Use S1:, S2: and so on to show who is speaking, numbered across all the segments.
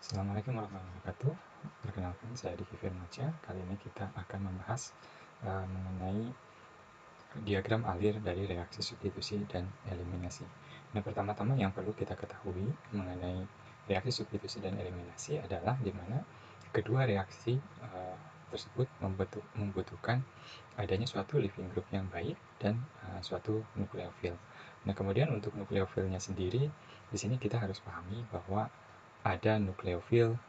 S1: Assalamualaikum warahmatullahi wabarakatuh. Perkenalkan, saya Diki Firmansyah. Kali ini kita akan membahas mengenai diagram alir dari reaksi substitusi dan eliminasi. Nah, pertama-tama yang perlu kita ketahui mengenai reaksi substitusi dan eliminasi adalah di mana kedua reaksi tersebut membutuhkan adanya suatu living group yang baik dan suatu nukleofil. Nah, kemudian untuk nukleofilnya sendiri, di sini kita harus pahami bahwa ada nukleofil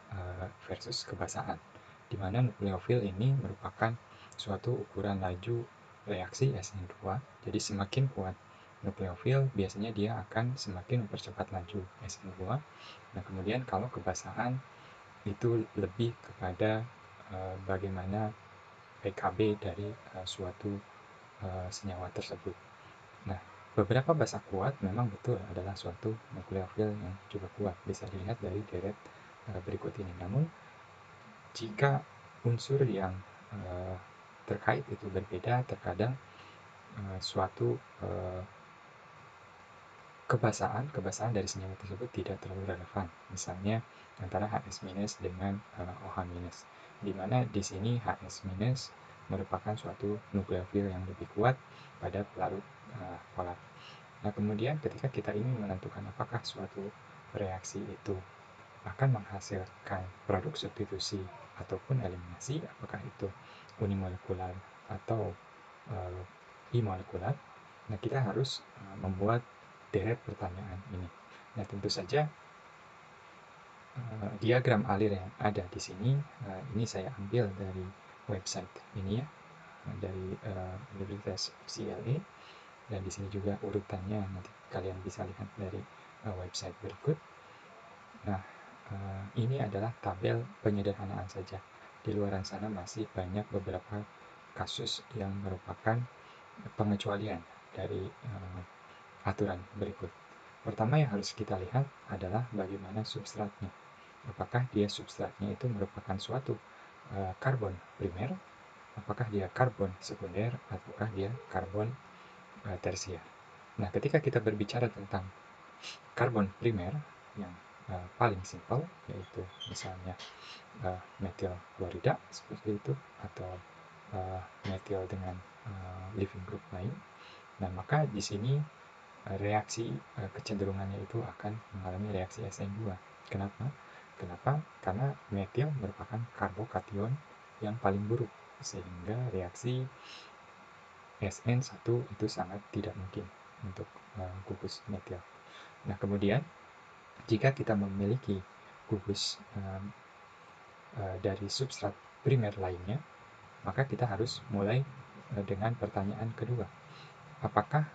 S1: versus kebasahan, di mana nukleofil ini merupakan suatu ukuran laju reaksi SN2. Jadi semakin kuat nukleofil, biasanya dia akan semakin mempercepat laju SN2. Nah, kemudian kalau kebasahan itu lebih kepada bagaimana PKB dari suatu senyawa tersebut. Nah, beberapa basa kuat memang betul adalah suatu nukleofil yang cukup kuat, bisa dilihat dari deret berikut ini. Namun, jika unsur yang terkait itu berbeda, terkadang suatu kebasahan dari senyawa tersebut tidak terlalu relevan. Misalnya antara HS- dengan OH-, di mana di sini HS- merupakan suatu nukleofil yang lebih kuat pada pelarut polar. Nah, kemudian ketika kita ingin menentukan apakah suatu reaksi itu akan menghasilkan produk substitusi ataupun eliminasi, apakah itu unimolekular atau bimolekular, nah kita harus membuat deret pertanyaan ini. Nah, tentu saja diagram alir yang ada di sini, ini saya ambil dari website ini ya, dari Universitas CLA, dan di sini juga urutannya nanti kalian bisa lihat dari website berikut. Nah, ini adalah tabel penyederhanaan saja. Di luar sana masih banyak beberapa kasus yang merupakan pengecualian dari aturan berikut. Pertama yang harus kita lihat adalah bagaimana substratnya. Apakah dia substratnya itu merupakan suatu karbon primer, apakah dia karbon sekunder, ataukah dia karbon tersier. Nah, ketika kita berbicara tentang karbon primer yang paling simpel, yaitu misalnya metil klorida seperti itu, atau metil dengan living group lain. Nah, maka di sini reaksi kecenderungannya itu akan mengalami reaksi SN2. Kenapa? Karena metil merupakan karbokation yang paling buruk, sehingga reaksi SN1 itu sangat tidak mungkin untuk gugus metil. Nah, kemudian jika kita memiliki gugus dari substrat primer lainnya, maka kita harus mulai dengan pertanyaan kedua. Apakah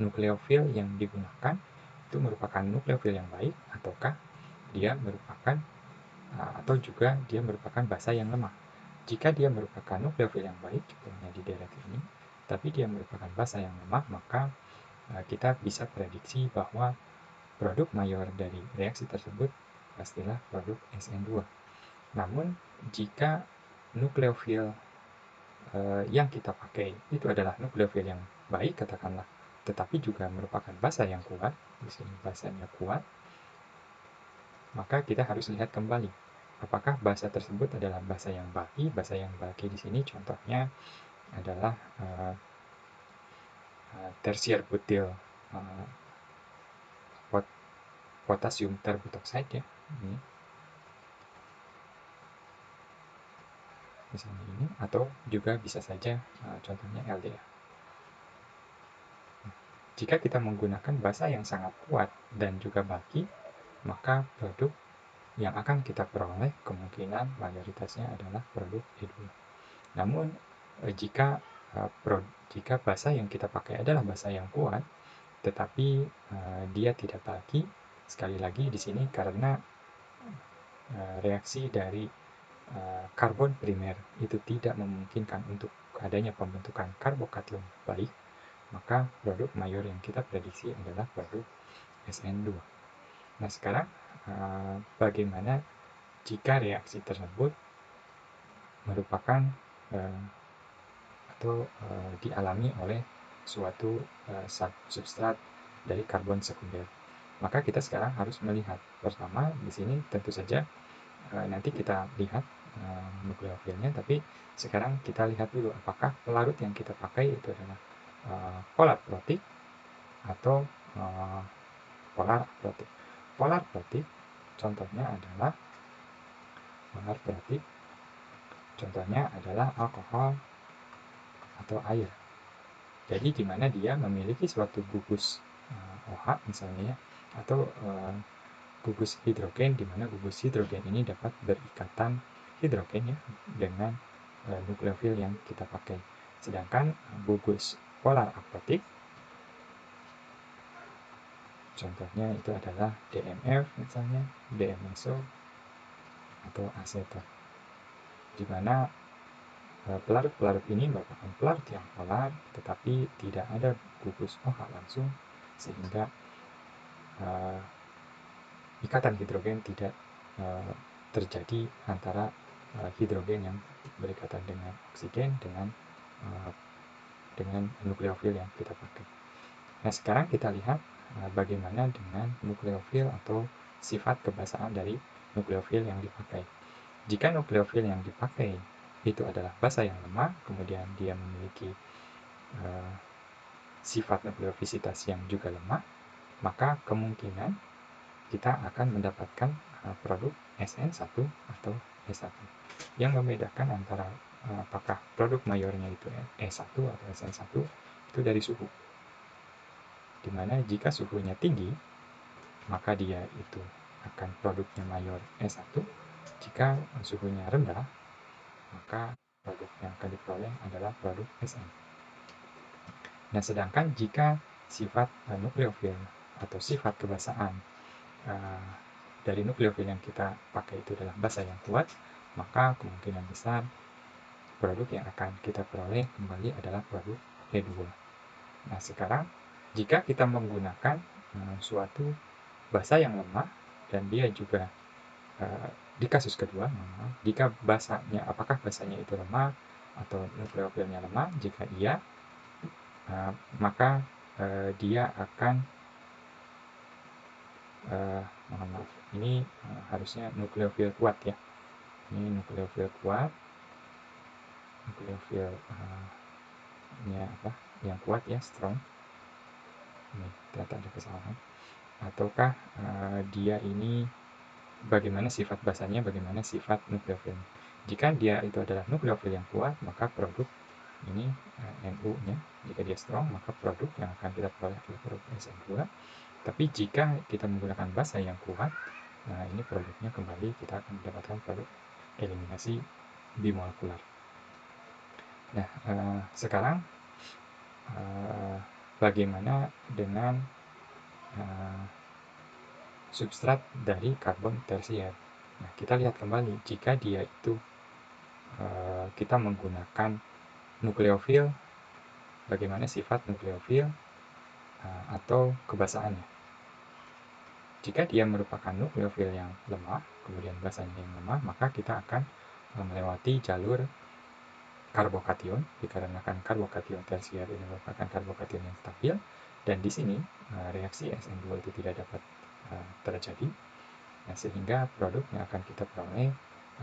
S1: nukleofil yang digunakan itu merupakan nukleofil yang baik, ataukah dia merupakan atau juga dia merupakan basa yang lemah? Jika dia merupakan nukleofil yang baik, contohnya di deret ini, tapi dia merupakan basa yang lemah, maka kita bisa prediksi bahwa produk mayor dari reaksi tersebut pastilah produk SN2. Namun, jika nukleofil yang kita pakai itu adalah nukleofil yang baik, katakanlah, tetapi juga merupakan basa yang kuat, di sini basanya kuat, maka kita harus lihat kembali apakah basa tersebut adalah basa yang baki. Basa yang baki di sini contohnya adalah tersier butil potasium terbutoxide ya, ini misalnya ini, atau juga bisa saja contohnya LDA. Jika kita menggunakan basa yang sangat kuat dan juga baki, maka produk yang akan kita peroleh kemungkinan mayoritasnya adalah produk E2. Namun jika basa yang kita pakai adalah basa yang kuat, tetapi dia tidak baki, sekali lagi di sini karena reaksi dari karbon primer itu tidak memungkinkan untuk adanya pembentukan karbokation baik, maka produk mayor yang kita prediksi adalah produk SN2. Nah, sekarang bagaimana jika reaksi tersebut merupakan atau dialami oleh suatu substrat dari karbon sekunder? Maka kita sekarang harus melihat. Pertama, di sini tentu saja nanti kita lihat nukleofilnya, tapi sekarang kita lihat dulu apakah pelarut yang kita pakai itu adalah polar protik atau polar protik. Polar protik contohnya adalah alkohol atau air. Jadi di mana dia memiliki suatu gugus OH misalnya, atau gugus hidrogen, di mana gugus hidrogen ini dapat berikatan hidrogen ya dengan nukleofil yang kita pakai. Sedangkan gugus polar aprotik contohnya itu adalah DMF misalnya, DM-meso atau aseton. Di mana pelarut-pelarut ini merupakan pelarut yang polar, tetapi tidak ada gugus OH langsung, sehingga ikatan hidrogen tidak terjadi antara hidrogen yang berikatan dengan oksigen dengan nukleofil yang kita pakai. Nah, sekarang kita lihat bagaimana dengan nukleofil atau sifat kebasaan dari nukleofil yang dipakai. Jika nukleofil yang dipakai itu adalah basa yang lemah, kemudian dia memiliki sifat nukleofisitas yang juga lemah, maka kemungkinan kita akan mendapatkan produk SN1 atau E1. Yang membedakan antara apakah produk mayornya itu E1 atau SN1 itu dari suhu. Dimana jika suhunya tinggi, maka dia itu akan produknya mayor E1. Jika suhunya rendah, maka produk yang akan diperoleh adalah produk SN. Nah, sedangkan jika sifat nukleofil atau sifat kebasaan dari nukleofil yang kita pakai itu adalah basa yang kuat, maka kemungkinan besar produk yang akan kita peroleh kembali adalah produk E2. Nah, sekarang jika kita menggunakan suatu basa yang lemah, dan dia juga di kasus kedua, jika basanya, apakah basanya itu lemah atau nukleofilnya lemah, jika iya, maka dia akan mohon maaf, ini harusnya nukleofil kuat ya. Ini nukleofil kuat, nukleofilnya yang kuat ya, strong. Ini ternyata ada kesalahan. Ataukah dia ini bagaimana sifat basanya, bagaimana sifat nukleofilnya. Jika dia itu adalah nukleofil yang kuat, maka produk ini NU-nya, jika dia strong, maka produk yang akan kita peroleh adalah produk SN2. Tapi jika kita menggunakan basa yang kuat, nah ini produknya kembali kita akan mendapatkan produk eliminasi bimolekular. Nah, sekarang bagaimana dengan substrat dari karbon tersier? Nah, kita lihat kembali, jika dia itu kita menggunakan nukleofil, bagaimana sifat nukleofil atau kebasaannya. Jika dia merupakan nukleofil yang lemah, kemudian basanya yang lemah, maka kita akan melewati jalur karbokation, dikarenakan karbokation tersier ini merupakan karbokation yang stabil, dan di sini reaksi SN2 itu tidak dapat terjadi. Nah, sehingga produk yang akan kita peroleh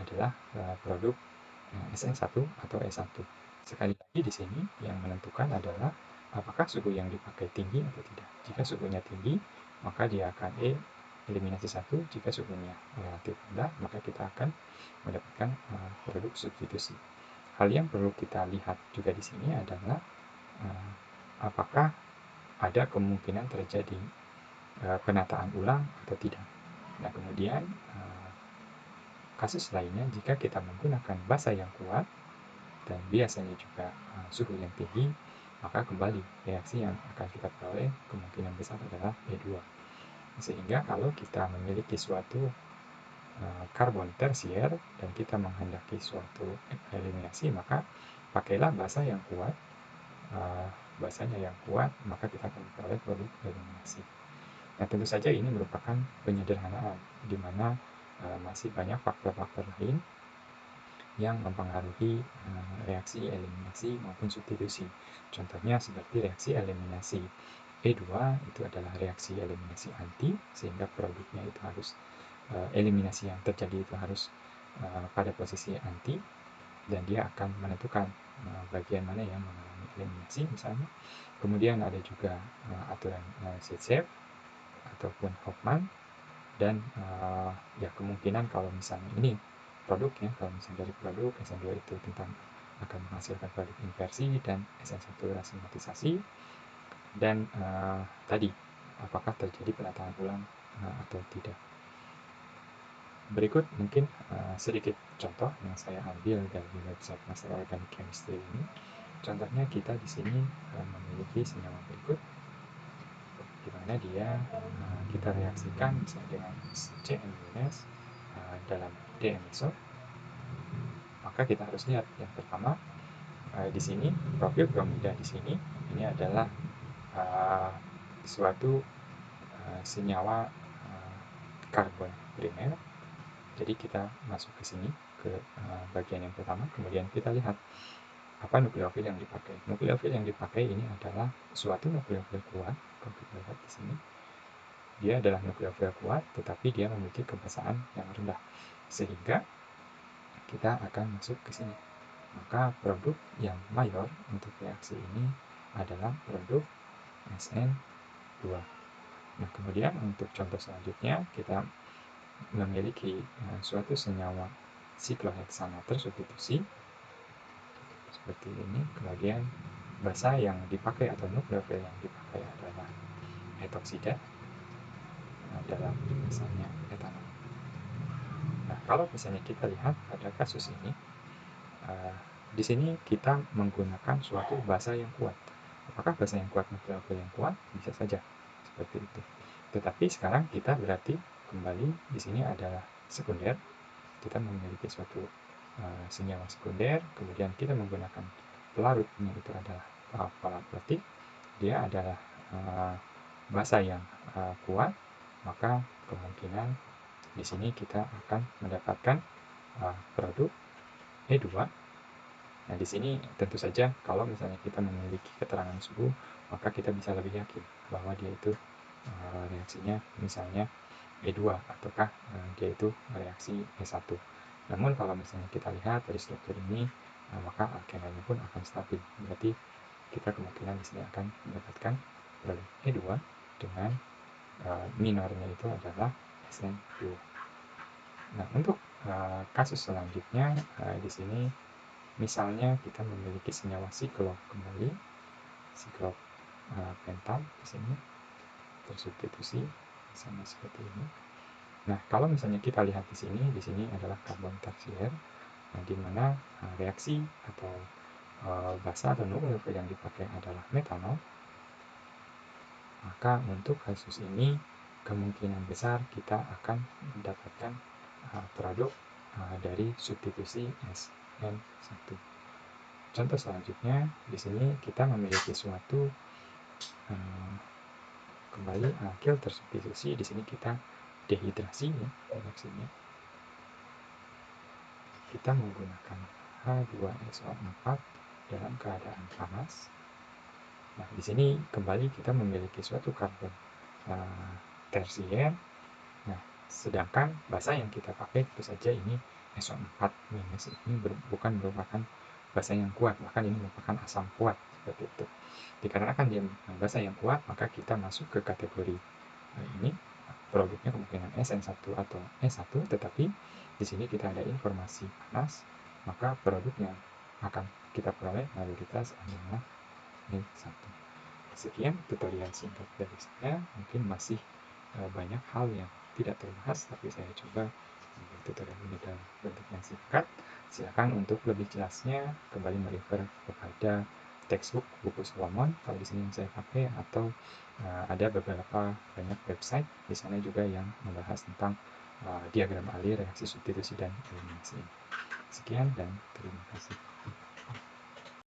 S1: adalah produk SN1 atau E1. Sekali lagi di sini yang menentukan adalah apakah suhu yang dipakai tinggi atau tidak. Jika suhunya tinggi, maka dia akan eliminasi 1. Jika suhunya relatif rendah, maka kita akan mendapatkan produk substitusi. Hal yang perlu kita lihat juga di sini adalah apakah ada kemungkinan terjadi penataan ulang atau tidak. Nah, kemudian kasus lainnya, jika kita menggunakan basa yang kuat dan biasanya juga suhu yang tinggi, maka kembali reaksi yang akan kita peroleh kemungkinan besar adalah E2. Sehingga kalau kita memiliki suatu karbon tersier dan kita menghendaki suatu eliminasi, maka pakailah basa yang kuat, basanya yang kuat, maka kita akan memperoleh produk eliminasi. Nah, tentu saja ini merupakan penyederhanaan, di mana masih banyak faktor-faktor lain yang mempengaruhi reaksi eliminasi maupun substitusi. Contohnya seperti reaksi eliminasi E2 itu adalah reaksi eliminasi anti, sehingga produknya itu harus eliminasi yang terjadi itu harus pada posisi anti, dan dia akan menentukan bagian mana yang mengalami eliminasi misalnya. Kemudian ada juga aturan Zaitsev ataupun Hofmann, dan ya kemungkinan kalau misalnya ini produknya, kalau misalnya dari produk SN2 itu tentang akan menghasilkan produk inversi dan SN1 rasimatisasi, dan tadi apakah terjadi penataan ulang atau tidak. Berikut mungkin sedikit contoh yang saya ambil dari website Master Organic Chemistry ini. Contohnya kita di sini memiliki senyawa berikut, di mana dia kita reaksikan misalnya dengan CN- dalam D-meso. Maka kita harus lihat yang pertama di sini profil bromida di sini ini adalah suatu senyawa karbon primer. Jadi kita masuk ke sini ke bagian yang pertama, kemudian kita lihat apa nukleofil yang dipakai. Nukleofil yang dipakai ini adalah suatu nukleofil kuat. Kalau kita lihat di sini, dia adalah nukleofil kuat, tetapi dia memiliki kebasaan yang rendah, sehingga kita akan masuk ke sini. Maka produk yang mayor untuk reaksi ini adalah produk SN2. Nah, kemudian untuk contoh selanjutnya, kita memiliki suatu senyawa sikloheksana tersubstitusi seperti ini. Kemudian basa yang dipakai atau nukleofil yang dipakai adalah hetoksida dalam misalnya etanol. Nah, kalau misalnya kita lihat pada kasus ini, di sini kita menggunakan suatu basa yang kuat. Apakah basa yang kuat nukleofil yang kuat? Bisa saja seperti itu. Tetapi sekarang kita berarti kembali di sini adalah sekunder. Kita memiliki suatu senyawa sekunder, kemudian kita menggunakan pelarutnya itu adalah palaprotik. Dia adalah basa yang kuat, maka kemungkinan di sini kita akan mendapatkan produk E2. Nah, di sini tentu saja kalau misalnya kita memiliki keterangan suhu, maka kita bisa lebih yakin bahwa dia itu reaksinya misalnya E2 ataukah dia itu reaksi E1. Namun kalau misalnya kita lihat dari struktur ini, maka alkenanya pun akan stabil. Berarti kita kemungkinan di sini akan mendapatkan produk E2 dengan minornya itu adalah SN2. Nah, untuk kasus selanjutnya di sini misalnya kita memiliki senyawa siklo kembali, siklo pental di sini tersubstitusi sama seperti ini. Nah, kalau misalnya kita lihat di sini adalah karbon tersier, di mana reaksi atau basa atau nukleofil yang dipakai adalah metanol. Maka untuk kasus ini kemungkinan besar kita akan mendapatkan produk dari substitusi SN1. Contoh selanjutnya di sini kita memiliki suatu kembali alkil tersubstitusi. Di sini kita dehidrasi ya reaksinya. Kita menggunakan H2SO4 dalam keadaan panas. Nah, di sini kembali kita memiliki suatu karbon tersier. Nah, sedangkan basa yang kita pakai tentu saja ini SO4 minus, ini bukan merupakan basa yang kuat, bahkan ini merupakan asam kuat seperti itu. Dikarenakan dia basa yang kuat, maka kita masuk ke kategori ini produknya kemungkinan SN1 atau E1, tetapi di sini kita ada informasi panas, maka produk yang akan kita peroleh mayoritas adalah E1. Sekian tutorial singkat dari saya. Mungkin masih banyak hal yang tidak terbahas, tapi saya coba membuat tutorial ini dalam bentuk yang singkat. Silakan untuk lebih jelasnya kembali merefer kepada textbook buku Solomon kalau di sini yang saya pakai, atau ada beberapa banyak website di sana juga yang membahas tentang diagram alir, reaksi substitusi dan eliminasi. Sekian dan terima kasih.